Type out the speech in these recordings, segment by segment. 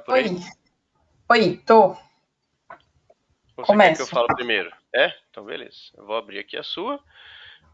por Oi, aí? oi, tô. Ou você quer que eu Começo. fale primeiro? É? Então beleza. Eu vou abrir aqui a sua.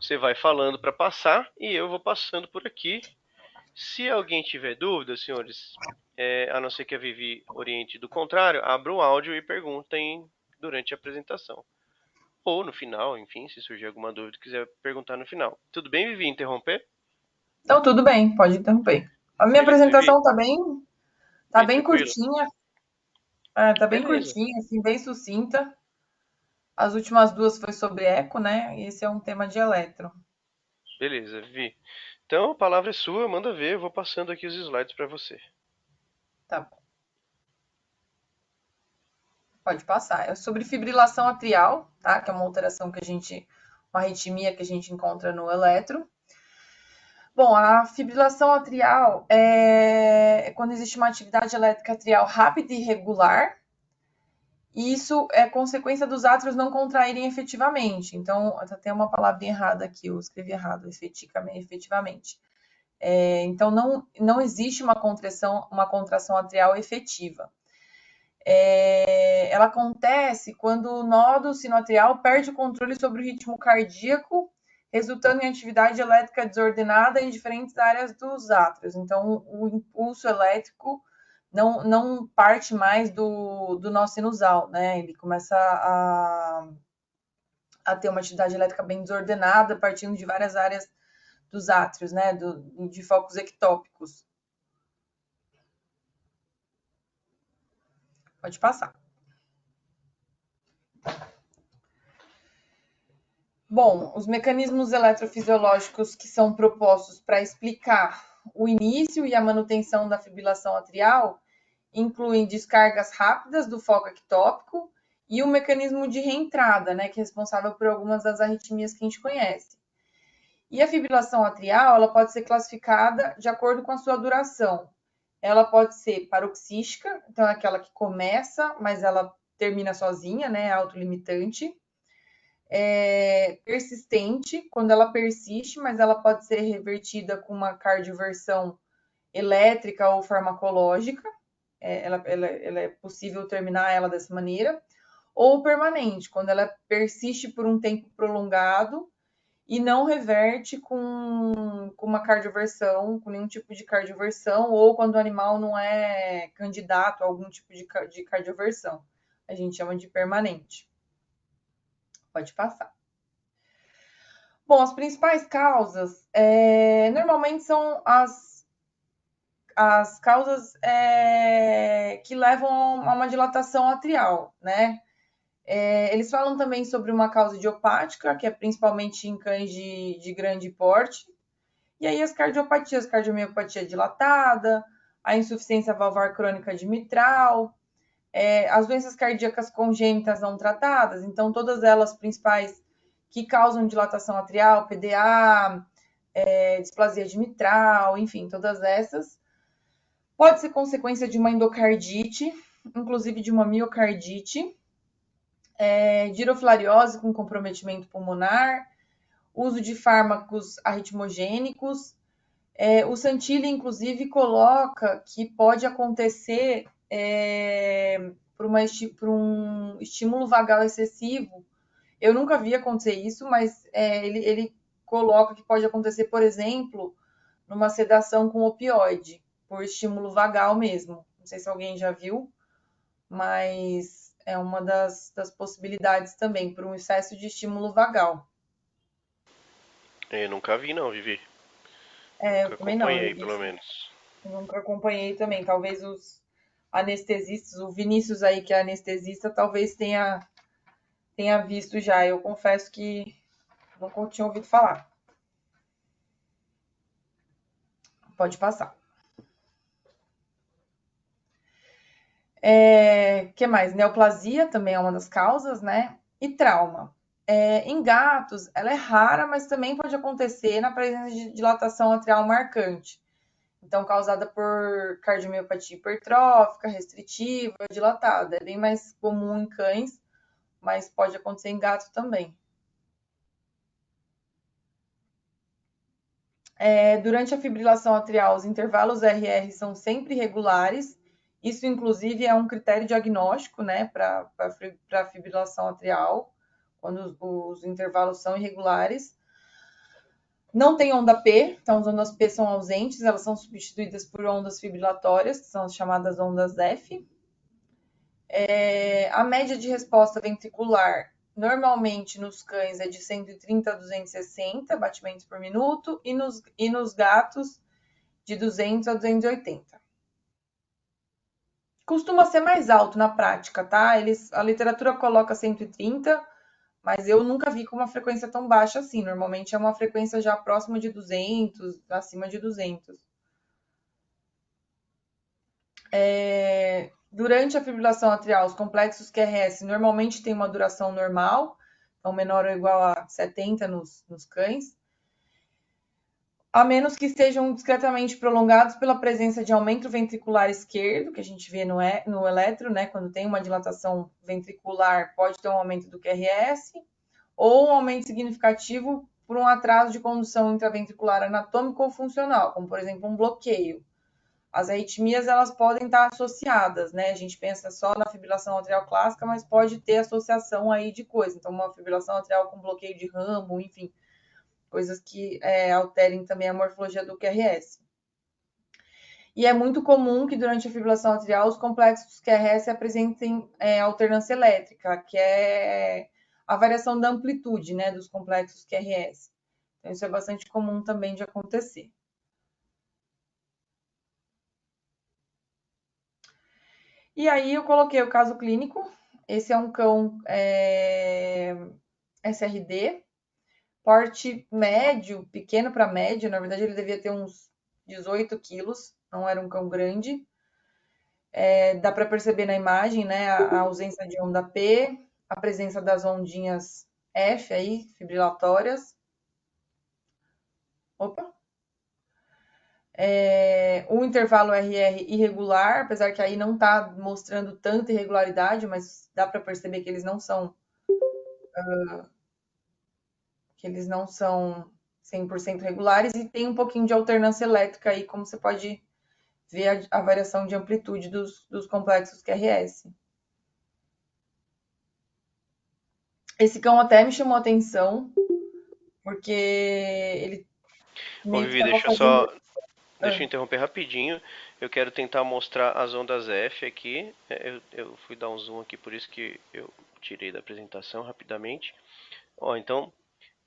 Você vai falando para passar e eu vou passando por aqui. Se alguém tiver dúvida, senhores, a não ser que a Vivi oriente do contrário, abra o áudio e perguntem durante a apresentação. Ou no final, enfim, se surgir alguma dúvida, quiser perguntar no final. Tudo bem, Vivi? Interromper? Então, tudo bem, pode interromper. A minha Beleza, Vivi? apresentação tá Bem bem tranquilo? curtinha, Beleza. assim, bem sucinta. As últimas duas foi sobre eco, né? E esse é um tema de elétron. Beleza, Vivi. Então a palavra é sua, manda ver, eu vou passando aqui os slides para você. Tá bom, pode passar. É sobre fibrilação atrial, tá? Que é uma alteração uma arritmia que a gente encontra no elétron. Bom, a fibrilação atrial é quando existe uma atividade elétrica atrial rápida e irregular. E isso é consequência dos átrios não contraírem efetivamente. Então, tem uma palavrinha errada aqui, eu escrevi errado, efetivamente. Então, não existe uma contração atrial efetiva. Ela acontece quando o nódo sinoatrial perde o controle sobre o ritmo cardíaco, resultando em atividade elétrica desordenada em diferentes áreas dos átrios. Então, o impulso elétrico não parte mais do nó sinusal, né? Ele começa a ter uma atividade elétrica bem desordenada, partindo de várias áreas dos átrios, né? De focos ectópicos. Pode passar. Bom, os mecanismos eletrofisiológicos que são propostos para explicar o início e a manutenção da fibrilação atrial incluem descargas rápidas do foco ectópico e o mecanismo de reentrada, né, que é responsável por algumas das arritmias que a gente conhece. E a fibrilação atrial, ela pode ser classificada de acordo com a sua duração. Ela pode ser paroxística, então é aquela que começa, mas ela termina sozinha, né, autolimitante. Persistente, quando ela persiste, mas ela pode ser revertida com uma cardioversão elétrica ou farmacológica. Ela é possível terminar ela dessa maneira. Ou permanente, quando ela persiste por um tempo prolongado e não reverte com uma cardioversão, com nenhum tipo de cardioversão, ou quando o animal não é candidato a algum tipo de cardioversão. A gente chama de permanente. Pode passar. Bom, as principais causas normalmente são as causas que levam a uma dilatação atrial, né? Eles falam também sobre uma causa idiopática, que é principalmente em cães de grande porte. E aí as cardiopatias, cardiomiopatia dilatada, a insuficiência valvar crônica de mitral, as doenças cardíacas congênitas não tratadas, então todas elas principais que causam dilatação atrial, PDA, displasia de mitral, enfim, todas essas. Pode ser consequência de uma endocardite, inclusive de uma miocardite, giroflariose com comprometimento pulmonar, uso de fármacos arritmogênicos. O Santilli, inclusive, coloca que pode acontecer por um estímulo vagal excessivo. Eu nunca vi acontecer isso, mas ele coloca que pode acontecer, por exemplo, numa sedação com opioide, por estímulo vagal mesmo. Não sei se alguém já viu, mas é uma das possibilidades também, por um excesso de estímulo vagal. Eu nunca vi não, Vivi. Eu Nunca também não, acompanhei, pelo menos. eu nunca acompanhei também. Talvez os anestesistas, o Vinícius aí, que é anestesista, talvez tenha visto já. Eu confesso que nunca tinha ouvido falar. Pode passar. Que mais? Neoplasia também é uma das causas, né? E trauma. Em gatos, ela é rara, mas também pode acontecer na presença de dilatação atrial marcante. Então, causada por cardiomiopatia hipertrófica, restritiva, dilatada. É bem mais comum em cães, mas pode acontecer em gatos também. Durante a fibrilação atrial, os intervalos RR são sempre regulares Isso, inclusive, é um critério diagnóstico, né, para fibrilação atrial, quando os intervalos são irregulares. Não tem onda P, então as ondas P são ausentes, elas são substituídas por ondas fibrilatórias, que são as chamadas ondas F. A média de resposta ventricular, normalmente nos cães, é de 130 a 260 batimentos por minuto, e nos gatos, de 200 a 280. Costuma ser mais alto na prática, tá? A literatura coloca 130, mas eu nunca vi com uma frequência tão baixa assim. Normalmente é uma frequência já próxima de 200, acima de 200. Durante a fibrilação atrial, os complexos QRS normalmente têm uma duração normal, então menor ou igual a 70 nos cães, a menos que sejam discretamente prolongados pela presença de aumento ventricular esquerdo, que a gente vê no eletro, né? Quando tem uma dilatação ventricular, pode ter um aumento do QRS, ou um aumento significativo por um atraso de condução intraventricular anatômico ou funcional, como, por exemplo, um bloqueio. As arritmias, elas podem estar associadas, né? A gente pensa só na fibrilação atrial clássica, mas pode ter associação aí de coisas. Então, uma fibrilação atrial com bloqueio de ramo, enfim, coisas que alterem também a morfologia do QRS. E é muito comum que durante a fibrilação atrial os complexos QRS apresentem alternância elétrica, que é a variação da amplitude, né, dos complexos QRS. Então, isso é bastante comum também de acontecer. E aí eu coloquei o caso clínico. Esse é um cão SRD, porte médio, pequeno para médio. Na verdade, ele devia ter uns 18 quilos, não era um cão grande. Dá para perceber na imagem, né, a ausência de onda P, a presença das ondinhas F aí, fibrilatórias. Opa! O intervalo RR irregular, apesar que aí não está mostrando tanta irregularidade, mas dá para perceber que eles não são 100% regulares, e tem um pouquinho de alternância elétrica aí, como você pode ver a variação de amplitude dos complexos QRS. Esse cão até me chamou a atenção, porque ele Ô, meio que Vivi, estava fazendo. deixa eu interromper rapidinho. Eu quero tentar mostrar as ondas F aqui. Eu fui dar um zoom aqui, por isso que eu tirei da apresentação rapidamente. Ó, então,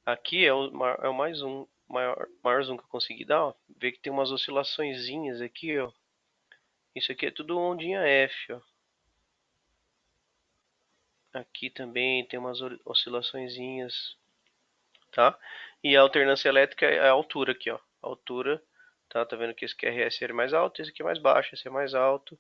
aqui é o mais um, maior zoom que eu consegui dar, ó. Vê que tem umas oscilaçõezinhas aqui, ó. Isso aqui é tudo ondinha F, ó. Aqui também tem umas oscilaçõezinhas, tá? E a alternância elétrica é a altura aqui, ó. A altura, tá vendo que esse QRS é mais alto, esse aqui é mais baixo, esse é mais alto.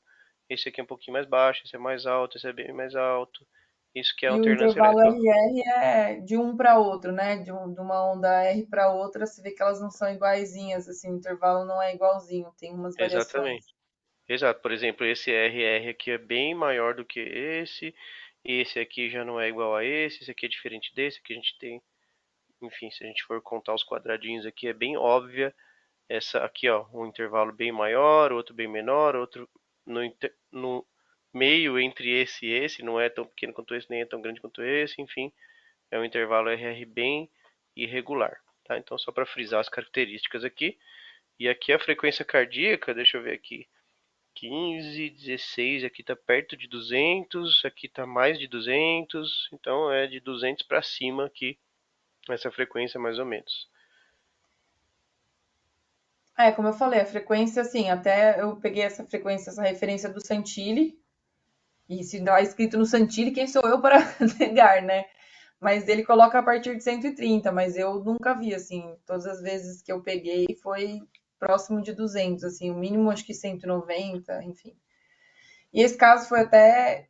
Esse aqui é um pouquinho mais baixo, esse é mais alto, esse é bem mais alto. Isso que é a E o alternância intervalo elétrica. RR é de um para outro, né? De uma onda R para outra, você vê que elas não são iguaizinhas, assim, o intervalo não é igualzinho, tem umas variações. Exatamente. Exato. Por exemplo, esse RR aqui é bem maior do que esse. Esse aqui já não é igual a esse. Esse aqui é diferente desse. Aqui a gente tem, enfim, se a gente for contar os quadradinhos aqui, é bem óbvia essa aqui, ó, um intervalo bem maior, outro bem menor, outro no meio entre esse e esse, não é tão pequeno quanto esse, nem é tão grande quanto esse, enfim, é um intervalo RR bem irregular, tá? Então, só para frisar as características aqui. E aqui a frequência cardíaca, deixa eu ver aqui, 15, 16, aqui está perto de 200, aqui está mais de 200, então é de 200 para cima aqui, essa frequência mais ou menos. Como eu falei, a frequência, assim, até eu peguei essa frequência, essa referência do Santilli, e se dá escrito no Santilli, quem sou eu para negar, né? Mas ele coloca a partir de 130, mas eu nunca vi, assim, todas as vezes que eu peguei foi próximo de 200, assim, o mínimo acho que 190, enfim. E esse caso foi até,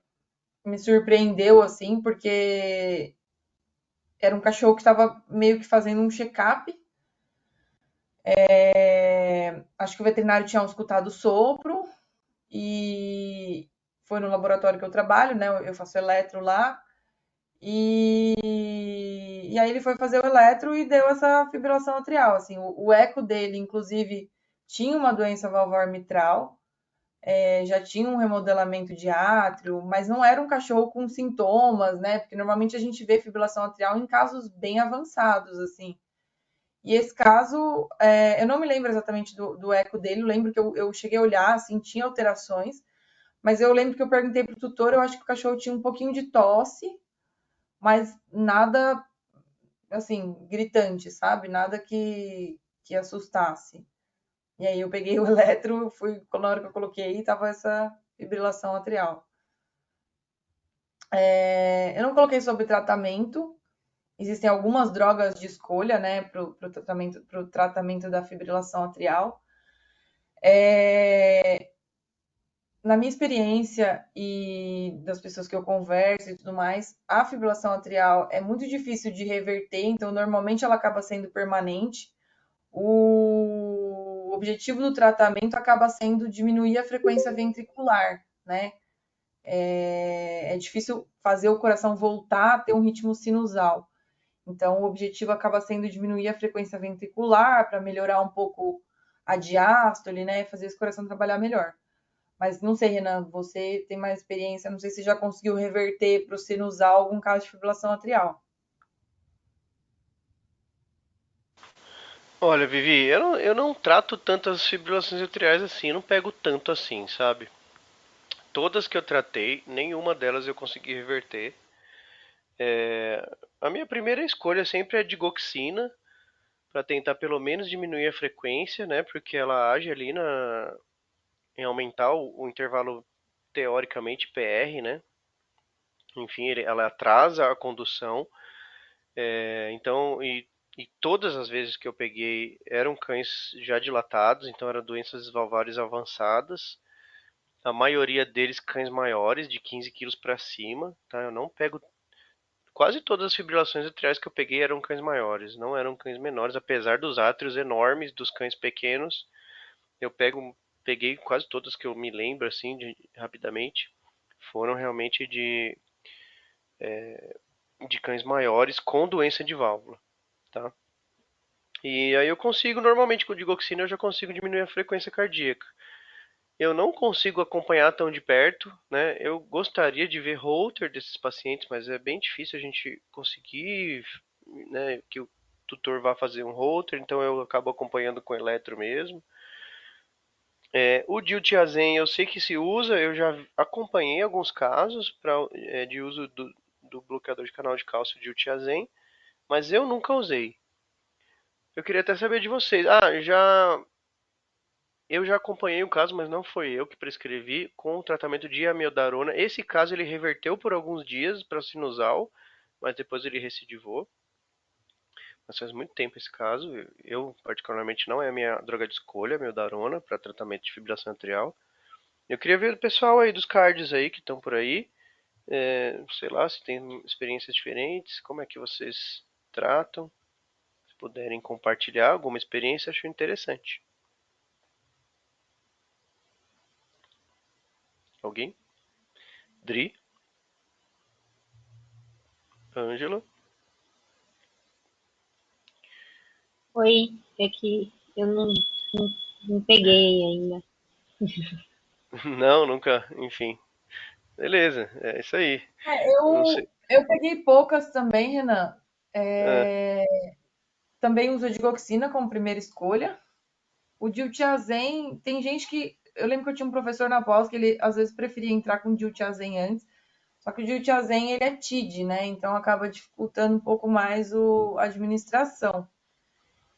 me surpreendeu, assim, porque era um cachorro que estava meio que fazendo um check-up. Acho que o veterinário tinha escutado o sopro, e foi no laboratório que eu trabalho, né? Eu faço eletro lá. E aí ele foi fazer o eletro e deu essa fibrilação atrial. Assim, o eco dele, inclusive, tinha uma doença valvar mitral. já tinha um remodelamento de átrio, mas não era um cachorro com sintomas, né? Porque normalmente a gente vê fibrilação atrial em casos bem avançados, assim. E esse caso, eu não me lembro exatamente do eco dele, eu lembro que eu cheguei a olhar, assim, tinha alterações, mas eu lembro que eu perguntei pro tutor, eu acho que o cachorro tinha um pouquinho de tosse, mas nada, assim, gritante, sabe? Nada que assustasse. E aí eu peguei o eletro, fui, na hora que eu coloquei, tava essa fibrilação atrial. Eu não coloquei sobre tratamento. Existem algumas drogas de escolha, né, para o tratamento da fibrilação atrial. Na minha experiência e das pessoas que eu converso e tudo mais, a fibrilação atrial é muito difícil de reverter, então normalmente ela acaba sendo permanente. O objetivo do tratamento acaba sendo diminuir a frequência ventricular, né? É difícil fazer o coração voltar a ter um ritmo sinusal. Então, o objetivo acaba sendo diminuir a frequência ventricular para melhorar um pouco a diástole, né? Fazer esse coração trabalhar melhor. Mas não sei, Renan, você tem mais experiência, não sei se já conseguiu reverter para o sinusal algum caso de fibrilação atrial. Olha, Vivi, eu não trato tantas fibrilações atriais assim, eu não pego tanto assim, sabe? Todas que eu tratei, nenhuma delas eu consegui reverter. A minha primeira escolha sempre é digoxina, para tentar pelo menos diminuir a frequência, né? Porque ela age ali em aumentar o intervalo teoricamente PR, né? Enfim, ela atrasa a condução. Então, e todas as vezes que eu peguei eram cães já dilatados, então eram doenças valvares avançadas. A maioria deles cães maiores, de 15 quilos para cima, tá? Eu não pego. Quase todas as fibrilações atriais que eu peguei eram cães maiores, não eram cães menores, apesar dos átrios enormes dos cães pequenos. Peguei quase todas que eu me lembro assim, rapidamente, foram realmente de cães maiores com doença de válvula, tá? E aí eu consigo, normalmente com digoxina eu já consigo diminuir a frequência cardíaca. Eu não consigo acompanhar tão de perto, né? Eu gostaria de ver Holter desses pacientes, mas é bem difícil a gente conseguir, né, que o tutor vá fazer um Holter, então eu acabo acompanhando com eletro mesmo. O diltiazem eu sei que se usa, eu já acompanhei alguns casos de uso do bloqueador de canal de cálcio diltiazem, mas eu nunca usei. Eu queria até saber de vocês. Eu já acompanhei o caso, mas não foi eu que prescrevi com o tratamento de amiodarona. Esse caso ele reverteu por alguns dias para sinusal, mas depois ele recidivou. Mas faz muito tempo esse caso. Eu particularmente não é a minha droga de escolha, amiodarona, para tratamento de fibrilação atrial. Eu queria ver o pessoal aí dos cards aí que estão por aí. Sei lá, se tem experiências diferentes, como é que vocês tratam. Se puderem compartilhar alguma experiência, acho interessante. Alguém? Dri? Ângela? Oi, é que eu não peguei ainda. Não, nunca. Enfim. Beleza, é isso aí. Não sei. Eu peguei poucas também, Renan. Ah, É, também uso a digoxina como primeira escolha. O diltiazem, tem gente que. Eu lembro que eu tinha um professor na pós que ele às vezes preferia entrar com diltiazem antes. Só que o diltiazem ele é TID, né? Então acaba dificultando um pouco mais a administração.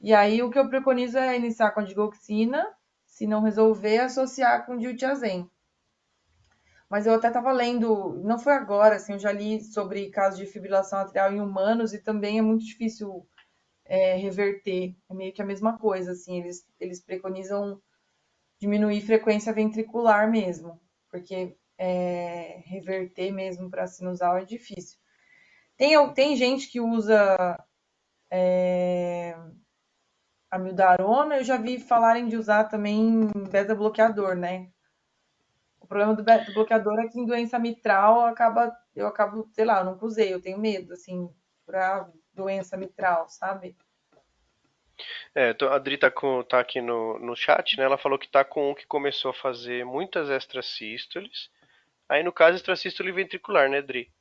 E aí o que eu preconizo é iniciar com a digoxina, se não resolver, associar com o diltiazem. Mas eu até estava lendo, não foi agora, assim, eu já li sobre casos de fibrilação atrial em humanos e também é muito difícil reverter. É meio que a mesma coisa, assim, eles preconizam diminuir frequência ventricular mesmo, porque reverter mesmo para sinusal é difícil. Tem gente que usa amiodarona, eu já vi falarem de usar também beta-bloqueador, né? O problema do bloqueador é que em doença mitral eu acabo, sei lá, eu nunca usei, eu tenho medo, assim, pra doença mitral, sabe? A Adri tá aqui no chat, né? Ela falou que tá com um que começou a fazer muitas extrasístoles. Aí no caso, extrasístole ventricular, né, Adri?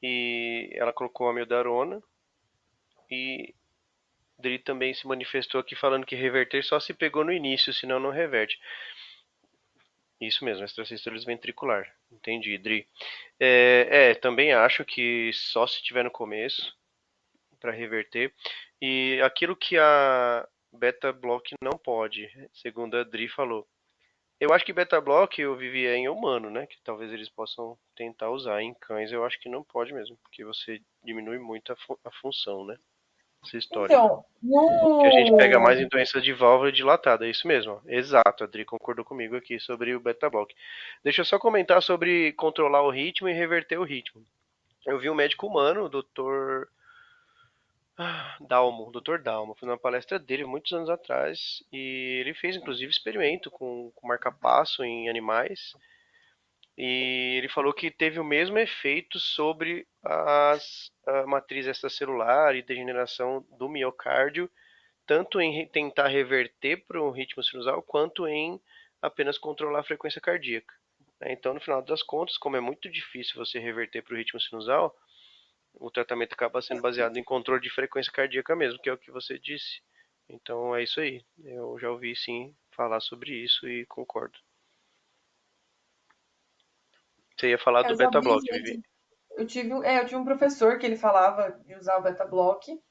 E ela colocou a amiodarona. E Adri também se manifestou aqui falando que reverter só se pegou no início, senão não reverte. Isso mesmo, extrasístoles ventricular. Entendi, Adri. Também acho que só se tiver no começo para reverter. E aquilo que a beta block não pode, segundo a Adri falou. Eu acho que beta block eu vivia em humano, né? Que talvez eles possam tentar usar. Em cães eu acho que não pode mesmo, porque você diminui muito a função, né? Sistólica. Então, Que a gente pega no... mais em doença de válvula dilatada, é isso mesmo. Ó. Exato, a Adri concordou comigo aqui sobre o beta block. Deixa eu só comentar sobre controlar o ritmo e reverter o ritmo. Eu vi um médico humano, o Dr. Dalmo, Dr. Dalmo, foi numa palestra dele muitos anos atrás e ele fez inclusive experimento com marca-passo em animais e ele falou que teve o mesmo efeito sobre a matriz extracelular e degeneração do miocárdio, tanto em tentar reverter para um ritmo sinusal quanto em apenas controlar a frequência cardíaca. Então, no final das contas, como é muito difícil você reverter para o ritmo sinusal, o tratamento acaba sendo baseado em controle de frequência cardíaca mesmo, que é o que você disse. Então é isso aí. Eu já ouvi sim falar sobre isso e concordo. Você ia falar eu do já beta vi block, Vivi. gente. Eu tive um professor que ele falava de usar o beta block.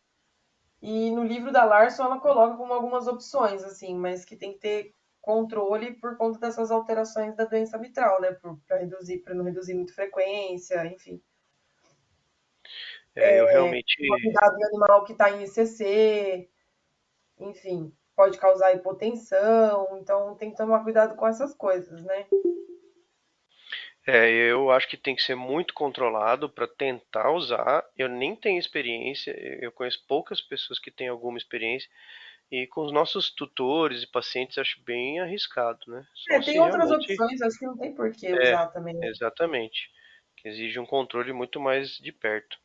E no livro da Larson ela coloca como algumas opções, assim, mas que tem que ter controle por conta dessas alterações da doença mitral, né? Para não reduzir muito frequência, enfim. Eu realmente. Tomar cuidado no animal que está em ECC, enfim, pode causar hipotensão, então tem que tomar cuidado com essas coisas, né? Eu acho que tem que ser muito controlado para tentar usar. Eu nem tenho experiência, eu conheço poucas pessoas que têm alguma experiência. E com os nossos tutores e pacientes acho bem arriscado, né? Só Tem se outras realmente. opções, acho que não tem por que É, usar também. exatamente. Que exige um controle muito mais de perto.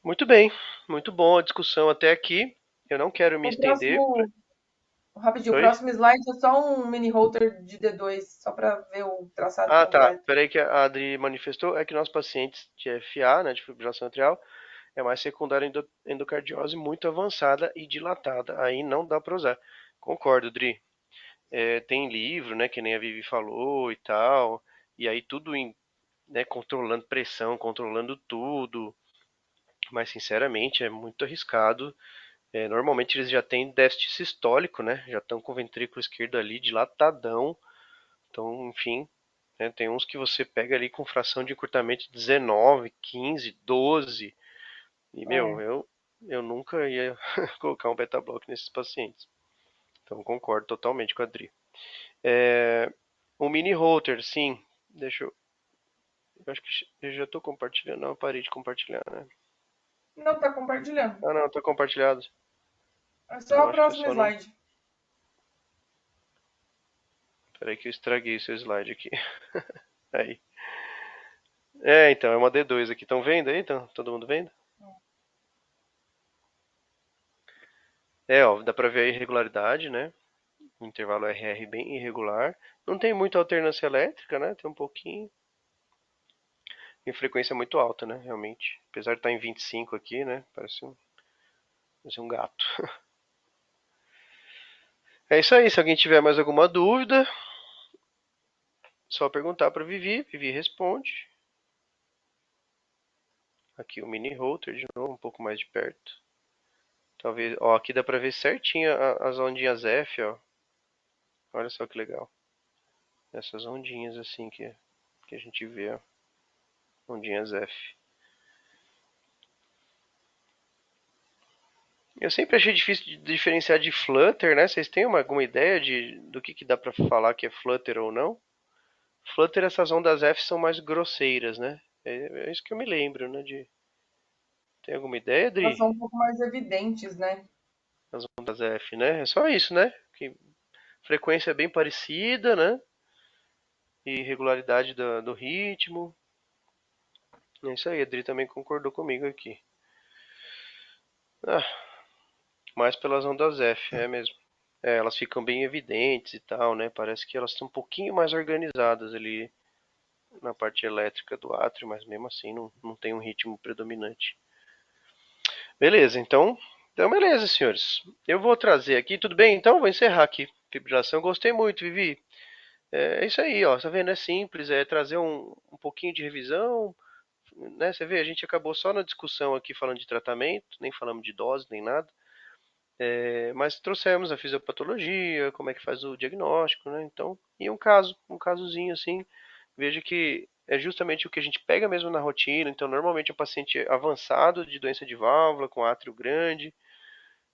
Muito bem, muito bom a discussão até aqui. Eu não quero me O estender. próximo, rapidinho, o Oi? próximo slide é só um mini holter de D2, só para ver o traçado Ah, tá. completo. Peraí que a Adri manifestou. É que nossos pacientes de FA, né, de fibrilação atrial, é mais secundária endocardiose muito avançada e dilatada. Aí não dá para usar. Concordo, Adri. Tem livro, né, que nem a Vivi falou e tal. E aí tudo né, controlando pressão, controlando tudo. Mas sinceramente é muito arriscado. Normalmente eles já têm déficit sistólico, né? Já estão com o ventrículo esquerdo ali dilatadão. Então, enfim, né, tem uns que você pega ali com fração de encurtamento de 19, 15, 12. E, meu, É. eu nunca ia colocar um beta-block nesses pacientes. Então, concordo totalmente com a Adri. O mini holter, sim. Deixa eu. Eu acho que eu já estou compartilhando. Não, eu parei de compartilhar, né? Não tá compartilhando. Ah, não, está compartilhado. É só Eu o acho que eu próximo só não. slide. Peraí que eu estraguei seu slide aqui. Aí. Então, é uma D2 aqui. Estão vendo aí? Então, todo mundo vendo? Ó, dá pra ver a irregularidade, né? O intervalo RR bem irregular. Não tem muita alternância elétrica, né? Tem um pouquinho. E frequência muito alta, né? Realmente. Apesar de estar em 25 aqui, né? Parece um gato. É isso aí. Se alguém tiver mais alguma dúvida, só perguntar para Vivi. Vivi responde. Aqui o mini router de novo, um pouco mais de perto. Talvez, ó, aqui dá pra ver certinho as ondinhas F, ó. Olha só que legal. Essas ondinhas assim que a gente vê, ó. Ondinhas F. Eu sempre achei difícil de diferenciar de Flutter, né? Vocês têm alguma ideia do que dá pra falar que é Flutter ou não? Flutter, essas ondas F são mais grosseiras, né? É isso que eu me lembro, né? Tem alguma ideia, Elas Adri? são um pouco mais evidentes, né? As ondas F, né? É só isso, né? Que frequência é bem parecida, né? E regularidade do ritmo. É isso aí, a Adri também concordou comigo aqui. Ah, Mais pelas ondas F, é mesmo. É, elas ficam bem evidentes e tal, né? Parece que elas estão um pouquinho mais organizadas ali na parte elétrica do átrio, mas mesmo assim não tem um ritmo predominante. Beleza, então beleza, senhores. Eu vou trazer aqui, tudo bem? Então vou encerrar aqui. Fibrilação, gostei muito, Vivi. É isso aí, ó. Tá vendo? É simples, é trazer um pouquinho de revisão, né? Você vê, a gente acabou só na discussão aqui falando de tratamento, nem falamos de dose, nem nada. Mas trouxemos a fisiopatologia, como é que faz o diagnóstico, né? Então, e um casozinho assim, veja que é justamente o que a gente pega mesmo na rotina. Então, normalmente é um paciente avançado de doença de válvula, com átrio grande.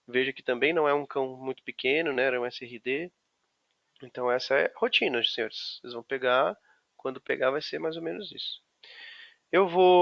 Veja que também não é um cão muito pequeno, né? Era um SRD. Então, essa é a rotina, senhores. Vocês vão pegar, quando pegar vai ser mais ou menos isso. Eu vou